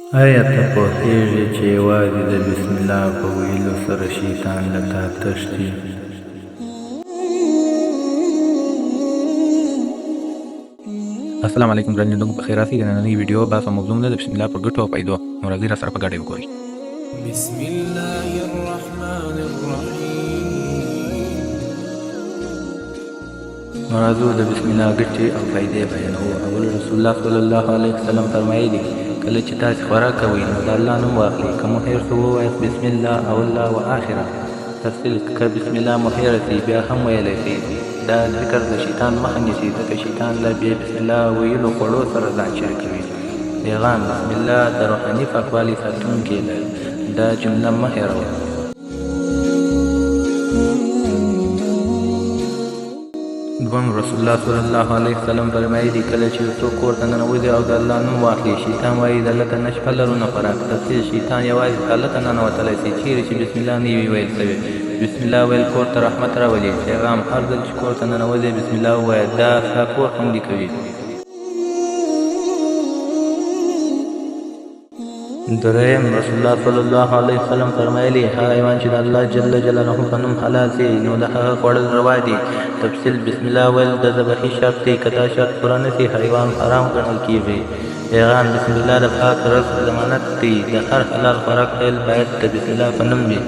آیا ته پوهېږې چې یوازې د بسم الله په ویلو سره شیطان له تا تښتي؟ السلام علیکم ګران لیدونکو، په خیر راسئ. د نننۍ ویډیو بحث او موضوع ده د بسم الله په ګټو او فایدو. نو راځئ راسره په ګډه یې وګورئ. بسم الله الرحمن الرحیم. نو راځو د بسم الله ګټې او فایدې بیانوو. اول رسول الله صلی الله علیه وسلم فرمایلي کله چې تاسې خوراک کوئ نو د الله نوم واخلئ، که مو هېر شو ووایاست بسم الله اوله و آخره. تفصیل که بسم الله مو هېره شي بیا هم ویلی شئ. دا ذکر د شیطان مخه نیسي، ځکه شیطان له بې بسم الله ویلو خوړو سره ځان شریکوي. پیغام: بسم الله د روحاني پاکوالي ساتونکې ده. دا جمله مه هېروه. دوم، رسول الله صلی الله علیه وسلم فرمایلي کله چې یو څوک کور ته ننوځي او د الله نوم واخلي، شیطان وایي دلته نه شپه لرو نه خوراک. تفصیل: شیطان یوازې هلته ننوتلی شي چیرې چې بسم الله نه وي ویل شوې. بسم الله ویل کور ته رحمت راولي. پیغام: هر ځل چې کور ته ننوځې بسم الله ووایه، دا ستا کور خوندي کوي. دریم، رسول الله صلی الله علیه وسلم فرمایلي هغه حیوان چې د الله جل جلاله په نوم حلال شي نو د هغه خوړل روا دي. تفصیل: بسم الله ویل د ذبحې شرط دی، که دا شرط پوره نه شي حیوان حرام ګڼل کېږي. پیغام: بسم الله د پاک رزق ضمانت دی. د هر حلال خوراک پیل باید د بسم الله په نوم وي.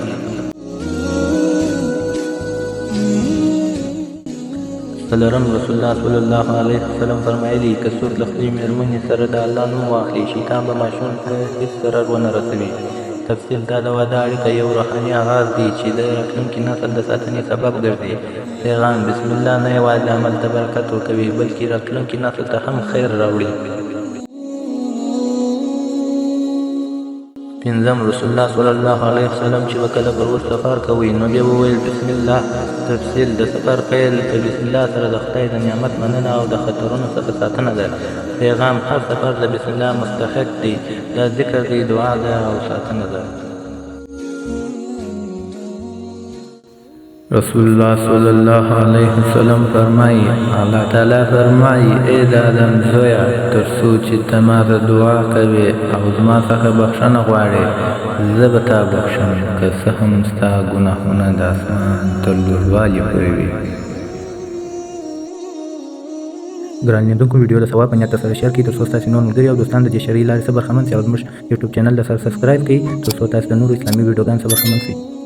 څلورم، رسول الله صلی الله علیه وسلم فرمایلي که څوک له خپلې مېرمنې سره د الله نوم واخلي، شیطان به ماشوم ته هېڅ ضرر ونه رسوي. تفصیل: دا د واده اړیکه یو روحاني آغاز دی چې د راتلونکي نسل د ساتنې سبب ګرځي. پیغام: بسم الله نه یوازې عمل ته برکت ورکوي بلکې راتلونکي نسل ته هم خیر راوړي. پنځم، رسول الله صلی الله علیه وسلم چې وکله پر اوږد سفر کوئ نو بیا وویل بسم الله. تفصیل: د سفر پیل په بسم الله سره د خدای د نعمت مننه او د خطرونو څخه ساتنه ده. پیغام: هر سفر د بسم الله مستحق دی. دا ذکر دی، دعا ده او ساتنه ده. رسول الله صلی الله علیه وسلم فرمایي الله تعالی فرمایي ای د آدم زویه تر څو چې ته ماته دعا کوې او زما څخه بخښنه غواړې زه به تا بخښم، که څه هم ستا ګناهونه د اسمان تر لوړوالي پورې وي. ګران لیدونکو، ویډیو د ثواب په نیت سره شیر کړئ ترڅو ستاسې نور ملګري او دوستان د دې شرعي لارې څخه برخمن شي، او زموږ یوټیوب چینل سره سبسکرایب کړئ ترڅو تاسو د نورو اسلامي ویډیوګانو څخه برخمن شئ.